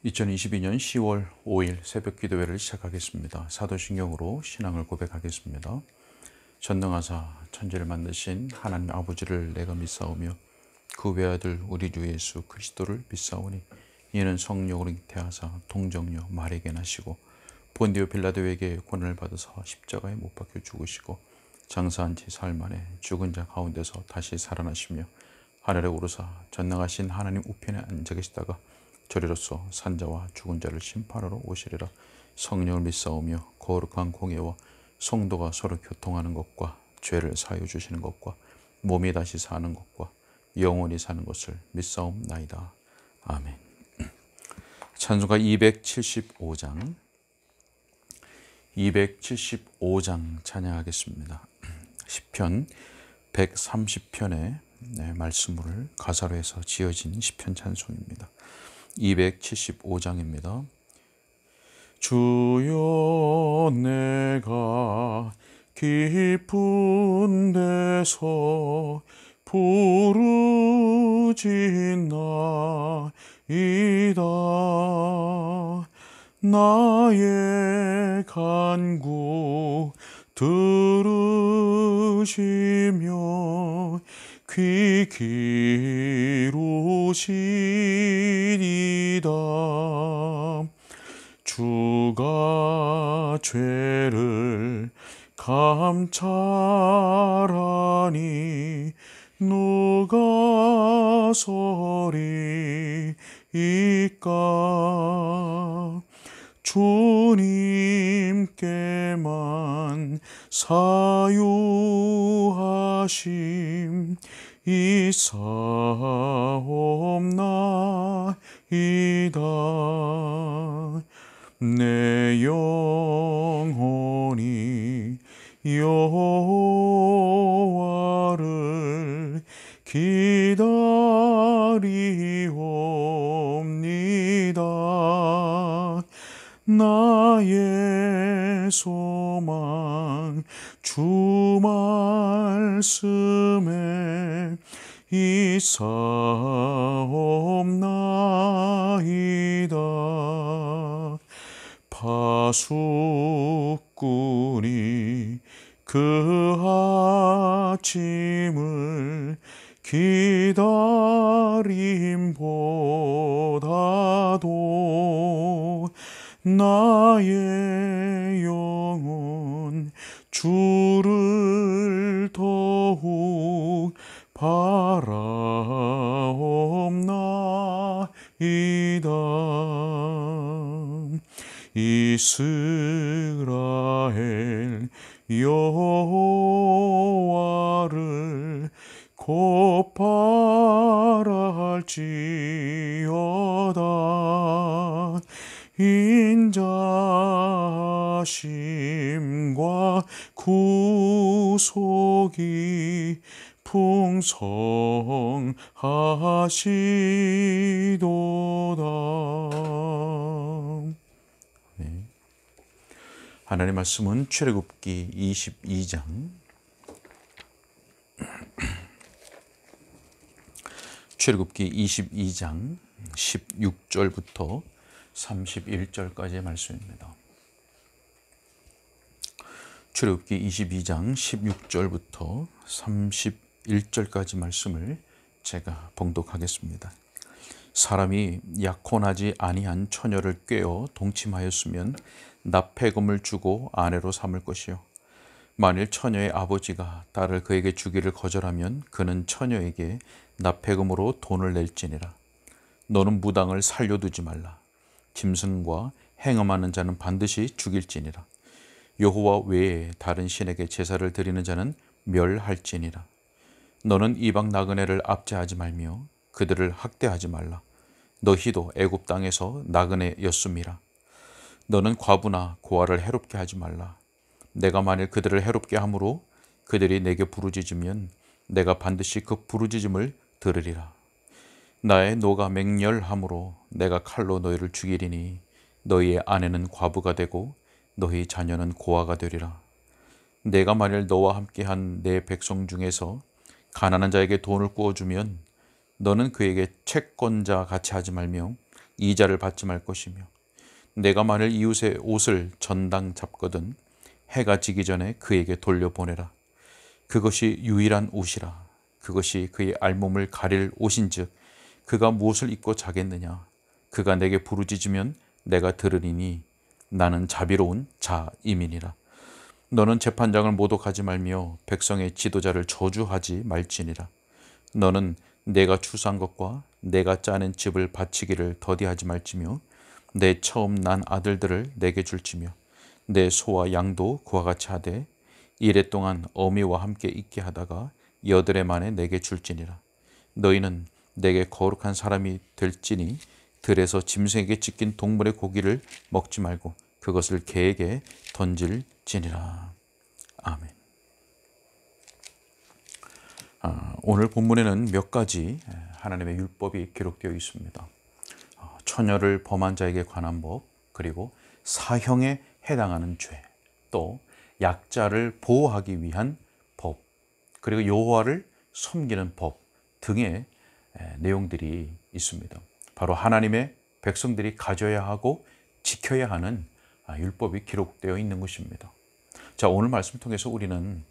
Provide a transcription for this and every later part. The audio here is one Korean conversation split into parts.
2022년 10월 5일 새벽 기도회를 시작하겠습니다. 사도신경으로 신앙을 고백하겠습니다. 전능하사 천지를 만드신 하나님 아버지를 내가 믿사오며 그 외아들 우리 주 예수 그리스도를 믿사오니 이는 성령으로 잉태하사 동정녀 마리아에게 나시고 본디오 빌라도에게 고난을 받으사 십자가에 못 박혀 죽으시고 장사한 지 사흘 만에 죽은 자 가운데서 다시 살아나시며 하늘에 오르사 전능하신 하나님 우편에 앉아 계시다가 저리로서 산자와 죽은 자를 심판하러 오시리라. 성령을 믿사오며 거룩한 공예와 성도가 서로 교통하는 것과 죄를 사하여 주시는 것과 몸이 다시 사는 것과 영원히 사는 것을 믿사옵나이다. 아멘. 찬송가 275장 찬양하겠습니다. 시편 130편의 말씀을 가사로 해서 지어진 시편 찬송입니다. 275장입니다. 주여 내가 깊은 데서 부르짖나이다. 나의 간구 들으시며 귀 기울이시리이다. 주가 죄를 감찰하니 누가 서리이까. 주님께만 사유하심 있사옵나이다. 내 영혼이 여호와를 기다리옵니다. 나의 소망 주 말씀에 있사옵나이다. 파수꾼이 그 아침을 기다림보다도 나의 영혼 주를 더욱 바라옵나이다. 이스라엘 여호와를 곧 바랄지어다. 인자하심과 구속이 풍성하시도다. 네. 하나님의 말씀은 출애굽기 22장 출애굽기 22장 16절부터 31절까지의 말씀입니다. 출애굽기 22장 16절부터 31절까지 말씀을 제가 봉독하겠습니다. 사람이 약혼하지 아니한 처녀를 꿰어 동침하였으면 납폐금을 주고 아내로 삼을 것이요, 만일 처녀의 아버지가 딸을 그에게 주기를 거절하면 그는 처녀에게 납폐금으로 돈을 낼지니라. 너는 무당을 살려두지 말라. 짐승과 행음하는 자는 반드시 죽일지니라. 여호와 외에 다른 신에게 제사를 드리는 자는 멸할지니라. 너는 이방 나그네를 압제하지 말며 그들을 학대하지 말라. 너희도 애굽 땅에서 나그네였음이라. 너는 과부나 고아를 해롭게 하지 말라. 내가 만일 그들을 해롭게 함으로 그들이 내게 부르짖으면 내가 반드시 그 부르짖음을 들으리라. 나의 노가 맹렬함으로 내가 칼로 너희를 죽이리니 너희의 아내는 과부가 되고 너희 자녀는 고아가 되리라. 내가 만일 너와 함께한 내 백성 중에서 가난한 자에게 돈을 꾸어주면 너는 그에게 채권자 같이 하지 말며 이자를 받지 말 것이며 내가 만일 이웃의 옷을 전당 잡거든 해가 지기 전에 그에게 돌려보내라. 그것이 유일한 옷이라. 그것이 그의 알몸을 가릴 옷인즉 그가 무엇을 입고 자겠느냐. 그가 내게 부르짖으면 내가 들으리니 나는 자비로운 자임이니라. 너는 재판장을 모독하지 말며 백성의 지도자를 저주하지 말지니라. 너는 내가 추수한 것과 내가 짜낸 집을 바치기를 더디하지 말지며 내 처음 난 아들들을 내게 줄지며 내 소와 양도 그와 같이 하되 이래 동안 어미와 함께 있게 하다가 여드레 만에 내게 줄지니라. 너희는 내게 거룩한 사람이 될지니 들에서 짐승에게 찢긴 동물의 고기를 먹지 말고 그것을 개에게 던질지니라. 아멘. 오늘 본문에는 몇 가지 하나님의 율법이 기록되어 있습니다. 처녀를 범한 자에게 관한 법, 그리고 사형에 해당하는 죄, 또 약자를 보호하기 위한 법, 그리고 여호와를 섬기는 법 등의 내용들이 있습니다. 바로 하나님의 백성들이 가져야 하고 지켜야 하는 율법이 기록되어 있는 것입니다. 자, 오늘 말씀을 통해서 우리는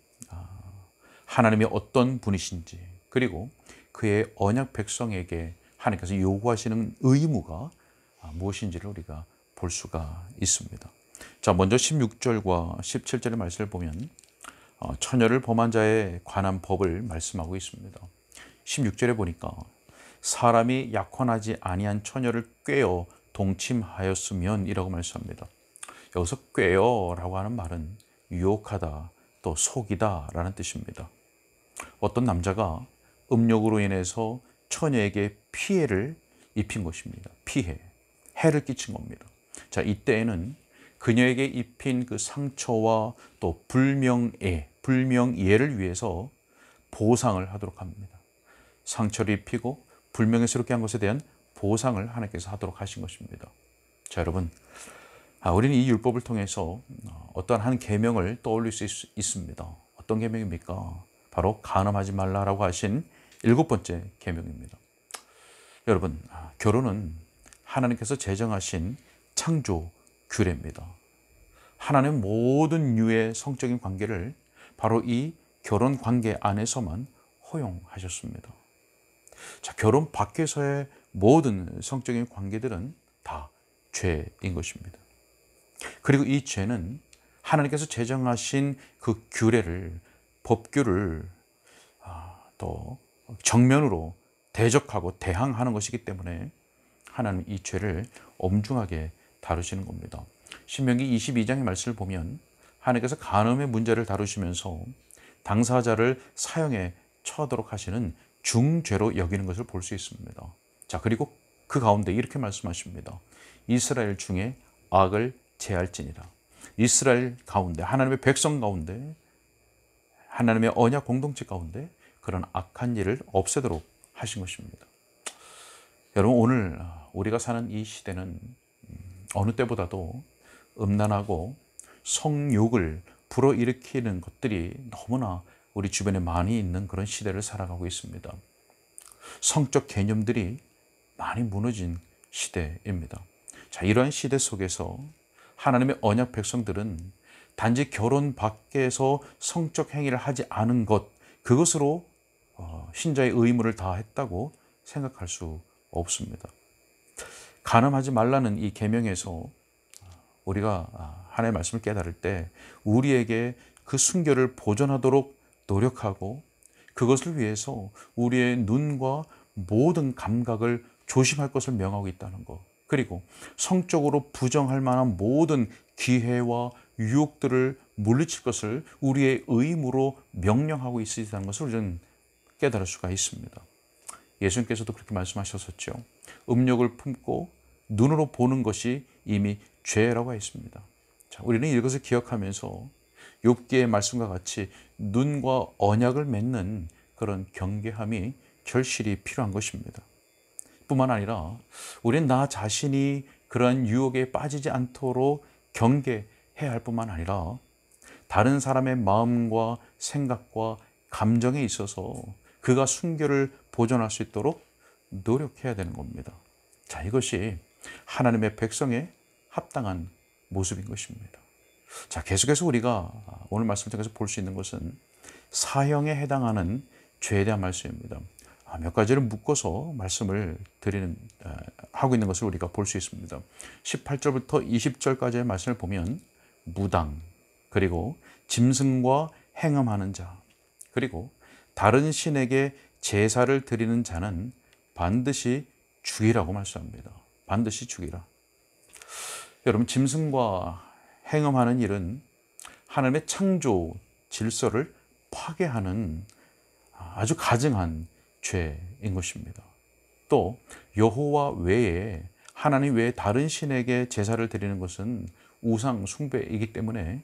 하나님이 어떤 분이신지, 그리고 그의 언약 백성에게 하나님께서 요구하시는 의무가 무엇인지를 우리가 볼 수가 있습니다. 자, 먼저 16절과 17절의 말씀을 보면 처녀를 범한 자에 관한 법을 말씀하고 있습니다. 16절에 보니까 사람이 약혼하지 아니한 처녀를 꾀어 동침하였으면 이라고 말씀합니다. 여기서 꾀어라고 하는 말은 유혹하다, 또 속이다 라는 뜻입니다. 어떤 남자가 음욕으로 인해서 처녀에게 피해를 입힌 것입니다. 해를 끼친 겁니다. 자, 이때에는 그녀에게 입힌 그 상처와 또 불명예를 위해서 보상을 하도록 합니다. 상처를 입히고 불명예스럽게 한 것에 대한 보상을 하나님께서 하도록 하신 것입니다. 자, 여러분, 우리는 이 율법을 통해서 어떠한 한 계명을 떠올릴 수 있습니다. 어떤 계명입니까? 바로 간음하지 말라라고 하신 7번째 계명입니다. 여러분, 결혼은 하나님께서 제정하신 창조 규례입니다. 하나님은 모든 유의 성적인 관계를 바로 이 결혼 관계 안에서만 허용하셨습니다. 자, 결혼 밖에서의 모든 성적인 관계들은 다 죄인 것입니다. 그리고 이 죄는 하나님께서 제정하신 그 규례를, 법규를 또 정면으로 대적하고 대항하는 것이기 때문에 하나님 이 죄를 엄중하게 다루시는 겁니다. 신명기 22장의 말씀을 보면 하나님께서 간음의 문제를 다루시면서 당사자를 사형에 처하도록 하시는 중죄로 여기는 것을 볼 수 있습니다. 자, 그리고 그 가운데 이렇게 말씀하십니다. 이스라엘 중에 악을 제할지니라. 이스라엘 가운데, 하나님의 백성 가운데, 하나님의 언약 공동체 가운데 그런 악한 일을 없애도록 하신 것입니다. 여러분, 오늘 우리가 사는 이 시대는 어느 때보다도 음란하고 성욕을 불어일으키는 것들이 너무나 우리 주변에 많이 있는 그런 시대를 살아가고 있습니다. 성적 개념들이 많이 무너진 시대입니다. 자, 이러한 시대 속에서 하나님의 언약 백성들은 단지 결혼 밖에서 성적 행위를 하지 않은 것, 그것으로 신자의 의무를 다했다고 생각할 수 없습니다. 간음하지 말라는 이 계명에서 우리가 하나님의 말씀을 깨달을 때 우리에게 그 순결을 보존하도록 노력하고 그것을 위해서 우리의 눈과 모든 감각을 조심할 것을 명하고 있다는 것, 그리고 성적으로 부정할 만한 모든 기회와 유혹들을 물리칠 것을 우리의 의무로 명령하고 있다는 것을 우리는 깨달을 수가 있습니다. 예수님께서도 그렇게 말씀하셨었죠. 음욕을 품고 눈으로 보는 것이 이미 죄라고 했습니다. 자, 우리는 이것을 기억하면서 욥기의 말씀과 같이 눈과 언약을 맺는 그런 경계함이 절실히 필요한 것입니다. 뿐만 아니라 우리는 나 자신이 그러한 유혹에 빠지지 않도록 경계해야 할 뿐만 아니라 다른 사람의 마음과 생각과 감정에 있어서 그가 순결을 보존할 수 있도록 노력해야 되는 겁니다. 자, 이것이 하나님의 백성에 합당한 모습인 것입니다. 자, 계속해서 우리가 오늘 말씀을 통해서 볼 수 있는 것은 사형에 해당하는 죄에 대한 말씀입니다. 몇 가지를 묶어서 말씀을 하고 있는 것을 우리가 볼 수 있습니다. 18절부터 20절까지의 말씀을 보면 무당, 그리고 짐승과 행음하는 자, 그리고 다른 신에게 제사를 드리는 자는 반드시 죽이라고 말씀합니다. 반드시 죽이라. 여러분, 짐승과 행음하는 일은 하나님의 창조 질서를 파괴하는 아주 가증한 죄인 것입니다. 또 여호와 외에, 하나님 외에 다른 신에게 제사를 드리는 것은 우상 숭배이기 때문에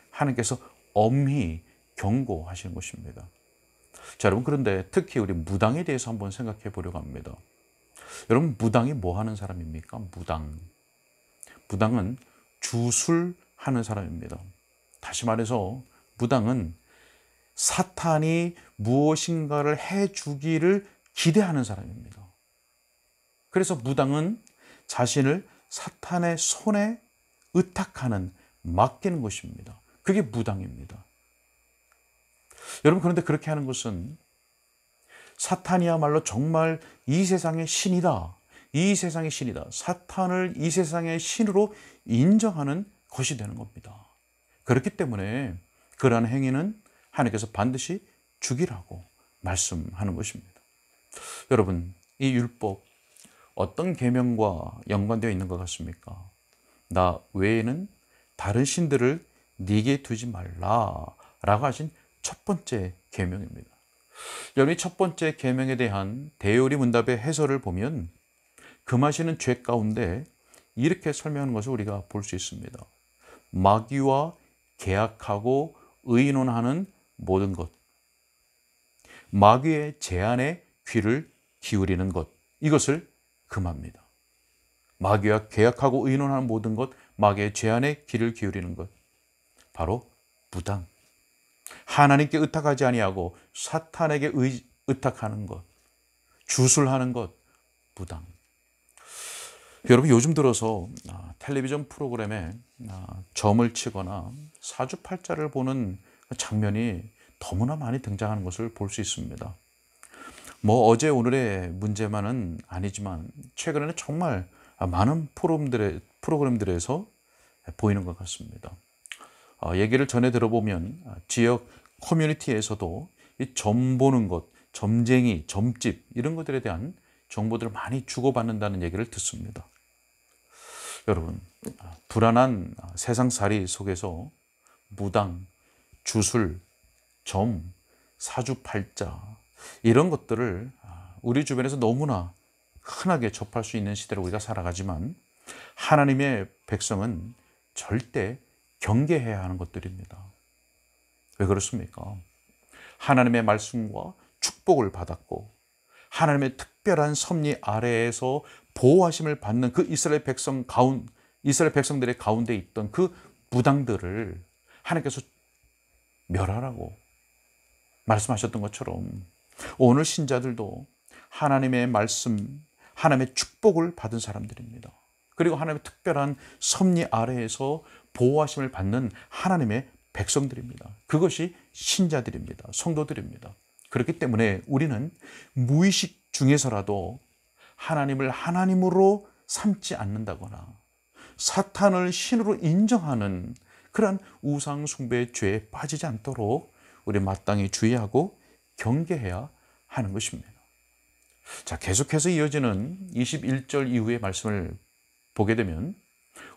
하나님께서 엄히 경고하시는 것입니다. 자, 여러분, 그런데 특히 우리 무당에 대해서 한번 생각해 보려고 합니다. 여러분, 무당이 뭐 하는 사람입니까? 무당은 주술하는 사람입니다. 다시 말해서 무당은 사탄이 무엇인가를 해주기를 기대하는 사람입니다. 그래서 무당은 자신을 사탄의 손에 의탁하는, 맡기는 것입니다. 그게 무당입니다. 여러분, 그런데 그렇게 하는 것은 사탄이야말로 정말 이 세상의 신이다. 이 세상의 신이다. 사탄을 이 세상의 신으로 인정하는 것이 되는 겁니다. 그렇기 때문에 그러한 행위는 하나님께서 반드시 죽이라고 말씀하는 것입니다. 여러분, 이 율법 어떤 계명과 연관되어 있는 것 같습니까? 나 외에는 다른 신들을 네게 두지 말라라고 하신 첫 번째 계명입니다. 여러분, 이 첫 번째 계명에 대한 대요리 문답의 해설을 보면 금하시는 죄 가운데 이렇게 설명하는 것을 우리가 볼 수 있습니다. 마귀와 계약하고 의논하는 모든 것, 마귀의 제안에 귀를 기울이는 것, 이것을 금합니다. 마귀와 계약하고 의논하는 모든 것, 마귀의 제안에 귀를 기울이는 것, 바로 무당. 하나님께 의탁하지 아니하고 사탄에게 의탁하는 것, 주술하는 것, 무당. 여러분, 요즘 들어서 텔레비전 프로그램에 점을 치거나 사주팔자를 보는 장면이 너무나 많이 등장하는 것을 볼 수 있습니다. 어제 오늘의 문제만은 아니지만 최근에는 정말 많은 프로그램들에서 보이는 것 같습니다. 얘기를 전해 들어보면 지역 커뮤니티에서도 이 점 보는 것, 점쟁이, 점집 이런 것들에 대한 정보들을 많이 주고받는다는 얘기를 듣습니다. 여러분, 불안한 세상살이 속에서 무당, 주술, 점, 사주팔자 이런 것들을 우리 주변에서 너무나 흔하게 접할 수 있는 시대를 우리가 살아가지만 하나님의 백성은 절대 경계해야 하는 것들입니다. 왜 그렇습니까? 하나님의 말씀과 축복을 받았고 하나님의 특별한 섭리 아래에서 보호하심을 받는 그 이스라엘 백성들의 가운데 있던 그 무당들을 하나님께서 멸하라고 말씀하셨던 것처럼 오늘 신자들도 하나님의 말씀, 하나님의 축복을 받은 사람들입니다. 그리고 하나님의 특별한 섭리 아래에서 보호하심을 받는 하나님의 백성들입니다. 그것이 신자들입니다. 성도들입니다. 그렇기 때문에 우리는 무의식 중에서라도 하나님을 하나님으로 삼지 않는다거나 사탄을 신으로 인정하는 그러한 우상 숭배의 죄에 빠지지 않도록 우리 마땅히 주의하고 경계해야 하는 것입니다. 자, 계속해서 이어지는 21절 이후의 말씀을 보게 되면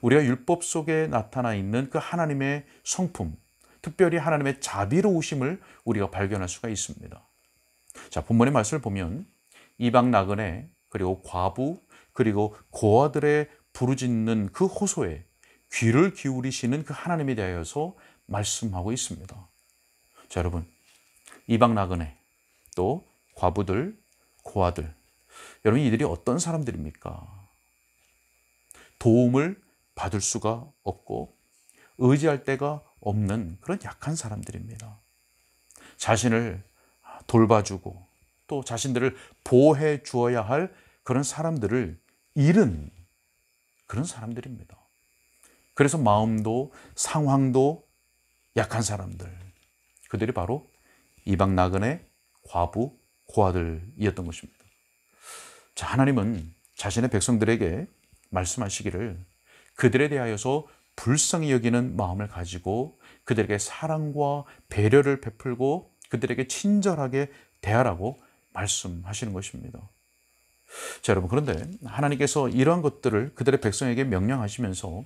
우리가 율법 속에 나타나 있는 그 하나님의 성품, 특별히 하나님의 자비로우심을 우리가 발견할 수가 있습니다. 자, 본문의 말씀을 보면 이방 나그네, 그리고 과부, 그리고 고아들의 부르짖는 그 호소에 귀를 기울이시는 그 하나님에 대하여서 말씀하고 있습니다. 자, 여러분, 이방 나그네, 또 과부들, 고아들, 여러분, 이들이 어떤 사람들입니까? 도움을 받을 수가 없고 의지할 데가 없는 그런 약한 사람들입니다. 자신을 돌봐주고 또 자신들을 보호해 주어야 할 그런 사람들을 잃은 그런 사람들입니다. 그래서 마음도 상황도 약한 사람들, 그들이 바로 이방 나그네, 과부, 고아들이었던 것입니다. 자, 하나님은 자신의 백성들에게 말씀하시기를 그들에 대하여서 불쌍히 여기는 마음을 가지고 그들에게 사랑과 배려를 베풀고 그들에게 친절하게 대하라고 말씀하시는 것입니다. 자, 여러분, 그런데 하나님께서 이러한 것들을 그들의 백성에게 명령하시면서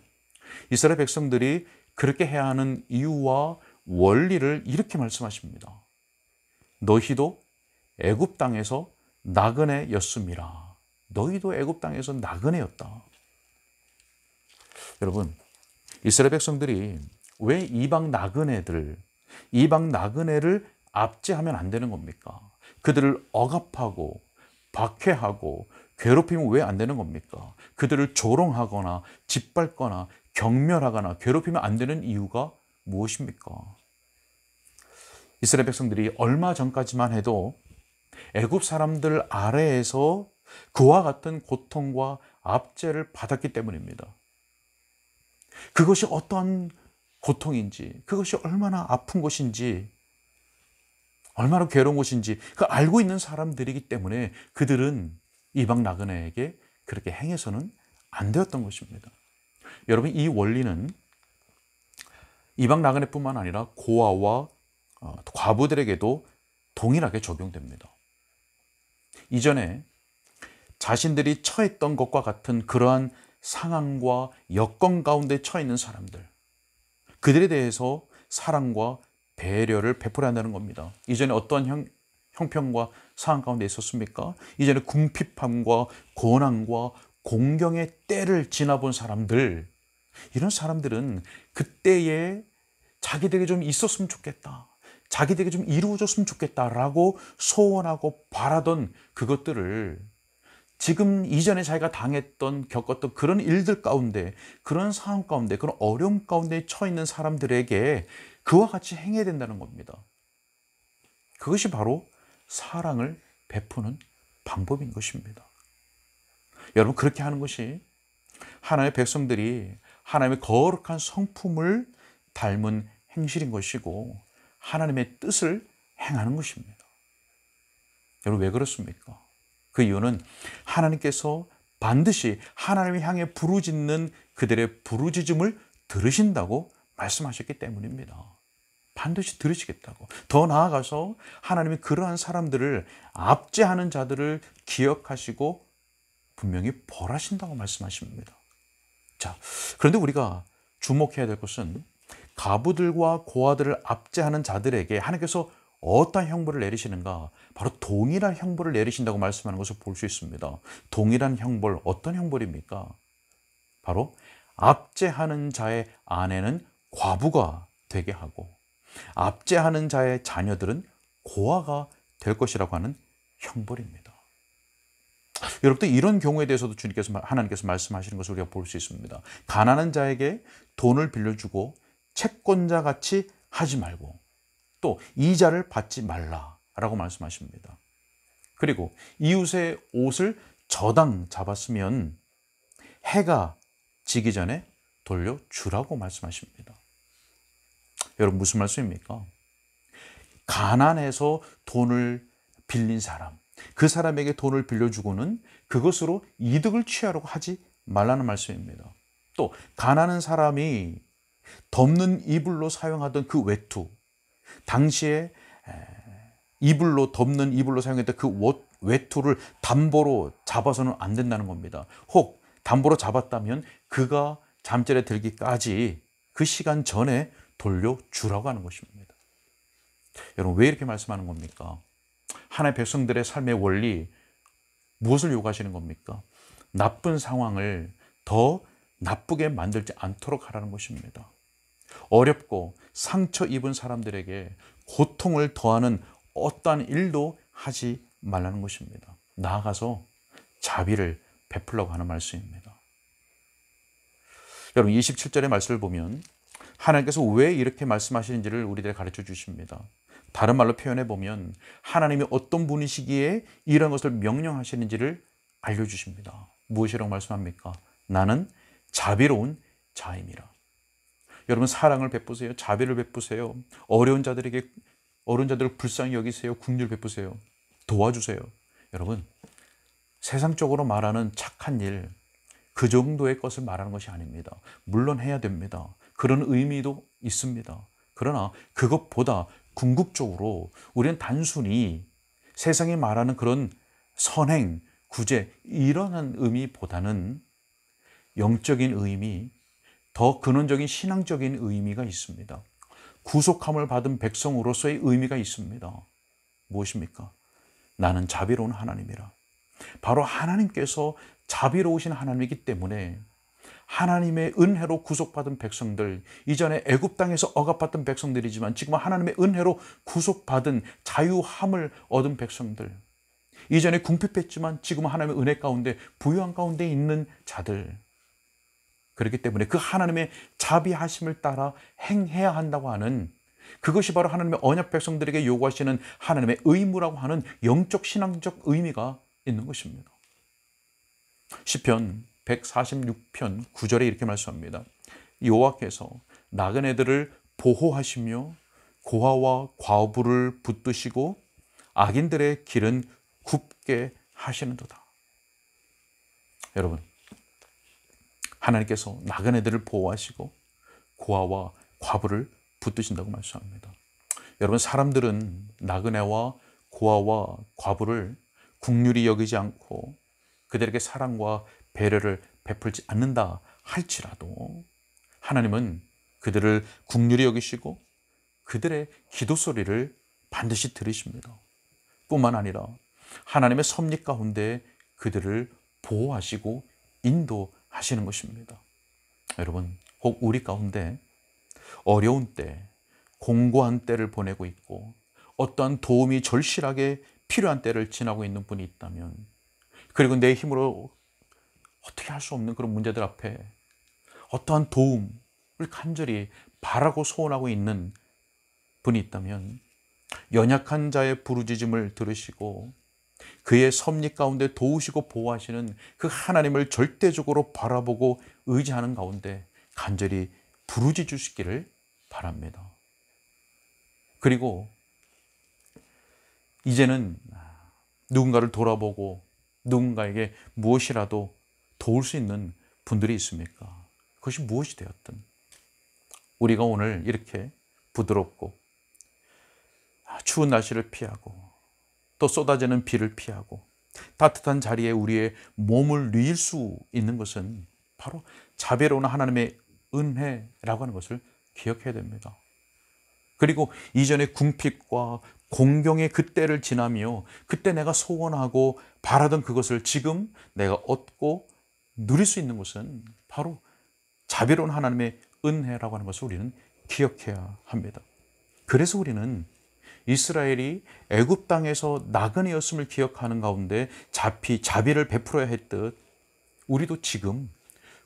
이스라엘 백성들이 그렇게 해야 하는 이유와 원리를 이렇게 말씀하십니다. 너희도 애굽 땅에서 나그네였음이라. 너희도 애굽 땅에서 나그네였다. 여러분, 이스라엘 백성들이 왜 이방 나그네를 압제하면 안 되는 겁니까? 그들을 억압하고 박해하고 괴롭히면 왜 안 되는 겁니까? 그들을 조롱하거나 짓밟거나 경멸하거나 괴롭히면 안 되는 이유가 무엇입니까? 이스라엘 백성들이 얼마 전까지만 해도 애굽 사람들 아래에서 그와 같은 고통과 압제를 받았기 때문입니다. 그것이 어떠한 고통인지, 그것이 얼마나 아픈 것인지, 얼마나 괴로운 것인지 그 알고 있는 사람들이기 때문에 그들은 이방 나그네에게 그렇게 행해서는 안 되었던 것입니다. 여러분, 이 원리는 이방 나그네뿐만 아니라 고아와 과부들에게도 동일하게 적용됩니다. 이전에 자신들이 처했던 것과 같은 그러한 상황과 여건 가운데 처해 있는 사람들, 그들에 대해서 사랑과 배려를 베풀어야 한다는 겁니다. 이전에 어떠한 형편과 상황 가운데 있었습니까? 이전에 궁핍함과 고난과 공경의 때를 지나본 사람들, 이런 사람들은 그때에 자기들에게 좀 있었으면 좋겠다, 자기들에게 좀 이루어졌으면 좋겠다라고 소원하고 바라던 그것들을 지금 이전에 자기가 당했던 겪었던 그런 일들 가운데, 그런 상황 가운데, 그런 어려움 가운데 처해 있는 사람들에게 그와 같이 행해야 된다는 겁니다. 그것이 바로 사랑을 베푸는 방법인 것입니다. 여러분, 그렇게 하는 것이 하나님의 백성들이 하나님의 거룩한 성품을 닮은 행실인 것이고 하나님의 뜻을 행하는 것입니다. 여러분, 왜 그렇습니까? 그 이유는 하나님께서 반드시 하나님을 향해 부르짖는 그들의 부르짖음을 들으신다고 말씀하셨기 때문입니다. 반드시 들으시겠다고. 더 나아가서 하나님이 그러한 사람들을 압제하는 자들을 기억하시고 분명히 벌하신다고 말씀하십니다. 자, 그런데 우리가 주목해야 될 것은 과부들과 고아들을 압제하는 자들에게 하나님께서 어떤 형벌을 내리시는가? 바로 동일한 형벌을 내리신다고 말씀하는 것을 볼 수 있습니다. 동일한 형벌, 어떤 형벌입니까? 바로 압제하는 자의 아내는 과부가 되게 하고 압제하는 자의 자녀들은 고아가 될 것이라고 하는 형벌입니다. 여러분들, 이런 경우에 대해서도 하나님께서 말씀하시는 것을 우리가 볼 수 있습니다. 가난한 자에게 돈을 빌려주고 채권자 같이 하지 말고 또 이자를 받지 말라라고 말씀하십니다. 그리고 이웃의 옷을 저당 잡았으면 해가 지기 전에 돌려주라고 말씀하십니다. 여러분, 무슨 말씀입니까? 가난해서 돈을 빌린 사람, 그 사람에게 돈을 빌려주고는 그것으로 이득을 취하려고 하지 말라는 말씀입니다. 또 가난한 사람이 덮는 이불로 사용하던 그 외투, 당시에 덮는 이불로 사용했던 그 외투를 담보로 잡아서는 안 된다는 겁니다. 혹 담보로 잡았다면 그가 잠자리에 들기까지 그 시간 전에 돌려주라고 하는 것입니다. 여러분, 왜 이렇게 말씀하는 겁니까? 하나님의 백성들의 삶의 원리, 무엇을 요구하시는 겁니까? 나쁜 상황을 더 나쁘게 만들지 않도록 하라는 것입니다. 어렵고 상처 입은 사람들에게 고통을 더하는 어떠한 일도 하지 말라는 것입니다. 나아가서 자비를 베풀라고 하는 말씀입니다. 여러분, 27절의 말씀을 보면 하나님께서 왜 이렇게 말씀하시는지를 우리들에게 가르쳐 주십니다. 다른 말로 표현해 보면 하나님이 어떤 분이시기에 이런 것을 명령하시는지를 알려주십니다. 무엇이라고 말씀합니까? 나는 자비로운 자임이라. 여러분 사랑을 베푸세요. 자비를 베푸세요. 어려운 자들을 불쌍히 여기세요. 긍휼 베푸세요. 도와주세요. 여러분 세상적으로 말하는 착한 일, 그 정도의 것을 말하는 것이 아닙니다. 물론 해야 됩니다. 그런 의미도 있습니다. 그러나 그것보다 궁극적으로 우리는 단순히 세상이 말하는 그런 선행, 구제 이러한 의미보다는 영적인 의미, 더 근원적인 신앙적인 의미가 있습니다. 구속함을 받은 백성으로서의 의미가 있습니다. 무엇입니까? 나는 자비로운 하나님이라. 바로 하나님께서 자비로우신 하나님이기 때문에 하나님의 은혜로 구속받은 백성들, 이전에 애굽 땅에서 억압받던 백성들이지만 지금 하나님의 은혜로 구속받은 자유함을 얻은 백성들, 이전에 궁핍했지만 지금 하나님의 은혜 가운데 부유한 가운데 있는 자들, 그렇기 때문에 그 하나님의 자비하심을 따라 행해야 한다고 하는, 그것이 바로 하나님의 언약 백성들에게 요구하시는 하나님의 의무라고 하는 영적 신앙적 의미가 있는 것입니다. 시편 146편 9절에 이렇게 말씀합니다. 여호와께서 나그네들을 보호하시며 고아와 과부를 붙드시고 악인들의 길은 굽게 하시는도다. 여러분, 하나님께서 나그네들을 보호하시고 고아와 과부를 붙드신다고 말씀합니다. 여러분, 사람들은 나그네와 고아와 과부를 긍휼히 여기지 않고 그들에게 사랑과 배려를 베풀지 않는다 할지라도 하나님은 그들을 긍휼히 여기시고 그들의 기도 소리를 반드시 들으십니다. 뿐만 아니라 하나님의 섭리 가운데 그들을 보호하시고 인도하시는 것입니다. 여러분, 혹 우리 가운데 어려운 때, 공고한 때를 보내고 있고 어떠한 도움이 절실하게 필요한 때를 지나고 있는 분이 있다면, 그리고 내 힘으로 어떻게 할 수 없는 그런 문제들 앞에 어떠한 도움을 간절히 바라고 소원하고 있는 분이 있다면 연약한 자의 부르짖음을 들으시고 그의 섭리 가운데 도우시고 보호하시는 그 하나님을 절대적으로 바라보고 의지하는 가운데 간절히 부르짖 주시기를 바랍니다. 그리고 이제는 누군가를 돌아보고 누군가에게 무엇이라도 도울 수 있는 분들이 있습니까? 그것이 무엇이 되었든 우리가 오늘 이렇게 부드럽고 추운 날씨를 피하고 또 쏟아지는 비를 피하고 따뜻한 자리에 우리의 몸을 누일 수 있는 것은 바로 자비로운 하나님의 은혜라고 하는 것을 기억해야 됩니다. 그리고 이전의 궁핍과 공경의 그때를 지나며 그때 내가 소원하고 바라던 그것을 지금 내가 얻고 누릴 수 있는 것은 바로 자비로운 하나님의 은혜라고 하는 것을 우리는 기억해야 합니다. 그래서 우리는 이스라엘이 애굽 땅에서 나그네였음을 기억하는 가운데 자비를 베풀어야 했듯 우리도 지금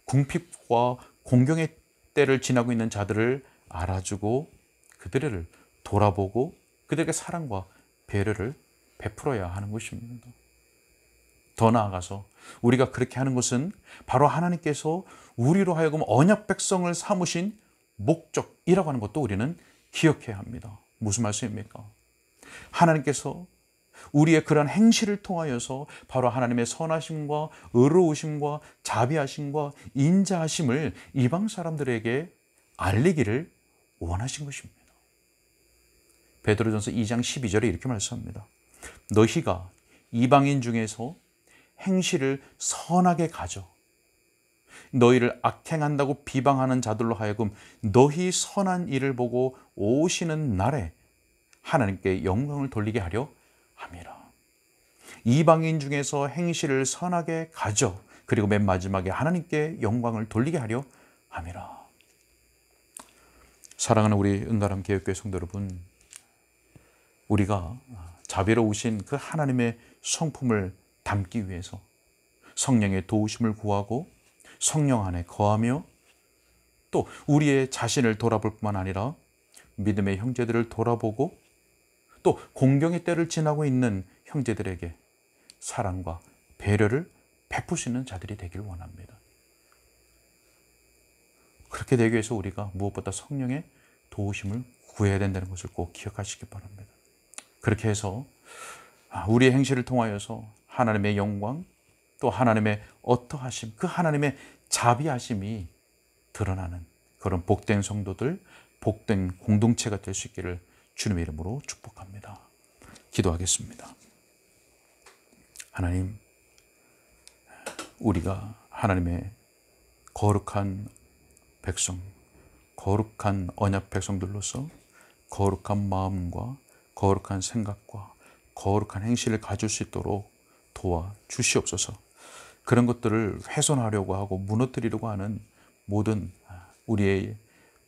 궁핍과 공경의 때를 지나고 있는 자들을 알아주고 그들을 돌아보고 그들에게 사랑과 배려를 베풀어야 하는 것입니다. 더 나아가서 우리가 그렇게 하는 것은 바로 하나님께서 우리로 하여금 언약 백성을 삼으신 목적이라고 하는 것도 우리는 기억해야 합니다. 무슨 말씀입니까? 하나님께서 우리의 그러한 행실을 통하여서 바로 하나님의 선하심과 의로우심과 자비하심과 인자하심을 이방 사람들에게 알리기를 원하신 것입니다. 베드로전서 2장 12절에 이렇게 말씀합니다. 너희가 이방인 중에서 행실을 선하게 가져 너희를 악행한다고 비방하는 자들로 하여금 너희 선한 일을 보고 오시는 날에 하나님께 영광을 돌리게 하려 함이라. 이방인 중에서 행실을 선하게 가져 그리고 맨 마지막에 하나님께 영광을 돌리게 하려 함이라. 사랑하는 우리 은가람 개혁교회 성도 여러분, 우리가 자비로우신 그 하나님의 성품을 담기 위해서 성령의 도우심을 구하고 성령 안에 거하며 또 우리의 자신을 돌아볼 뿐만 아니라 믿음의 형제들을 돌아보고 또 공경의 때를 지나고 있는 형제들에게 사랑과 배려를 베푸시는 자들이 되길 원합니다. 그렇게 되기 위해서 우리가 무엇보다 성령의 도우심을 구해야 된다는 것을 꼭 기억하시기 바랍니다. 그렇게 해서 우리의 행실을 통하여서 하나님의 영광, 또 하나님의 어떠하심, 그 하나님의 자비하심이 드러나는 그런 복된 성도들, 복된 공동체가 될 수 있기를 주님의 이름으로 축복합니다. 기도하겠습니다. 하나님, 우리가 하나님의 거룩한 백성, 거룩한 언약 백성들로서 거룩한 마음과 거룩한 생각과 거룩한 행실을 가질 수 있도록 도와 주시옵소서. 그런 것들을 훼손하려고 하고 무너뜨리려고 하는 모든 우리의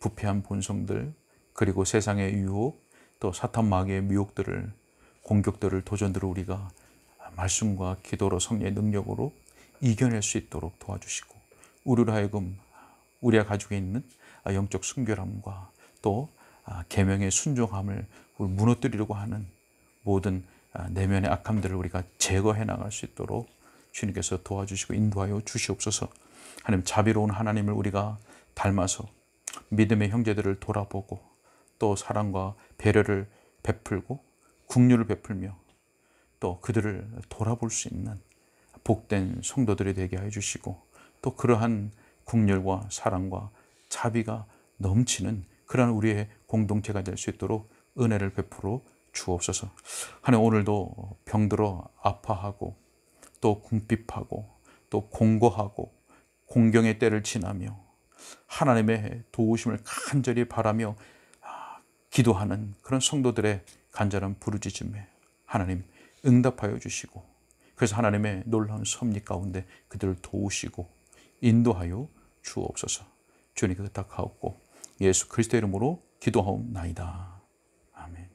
부패한 본성들, 그리고 세상의 유혹, 또 사탄 마귀의 미혹들을, 공격들을, 도전들을 우리가 말씀과 기도로 성령의 능력으로 이겨낼 수 있도록 도와주시고, 우리로 하여금 우리가 가지고 있는 영적 순결함과 또 계명의 순종함을 무너뜨리려고 하는 모든 내면의 악함들을 우리가 제거해 나갈 수 있도록 주님께서 도와주시고 인도하여 주시옵소서. 하나님, 자비로운 하나님을 우리가 닮아서 믿음의 형제들을 돌아보고 또 사랑과 배려를 베풀고 긍휼을 베풀며 또 그들을 돌아볼 수 있는 복된 성도들이 되게 해 주시고, 또 그러한 긍휼과 사랑과 자비가 넘치는 그러한 우리의 공동체가 될 수 있도록 은혜를 베풀어 주옵소서. 하나님, 오늘도 병들어 아파하고 또 궁핍하고 또 공고하고 공경의 때를 지나며 하나님의 도우심을 간절히 바라며 기도하는 그런 성도들의 간절한 부르짖음에 하나님 응답하여 주시고, 그래서 하나님의 놀라운 섭리 가운데 그들을 도우시고 인도하여 주옵소서. 주님 그렇다하옵고 예수 그리스도의 이름으로 기도하옵나이다. 아멘.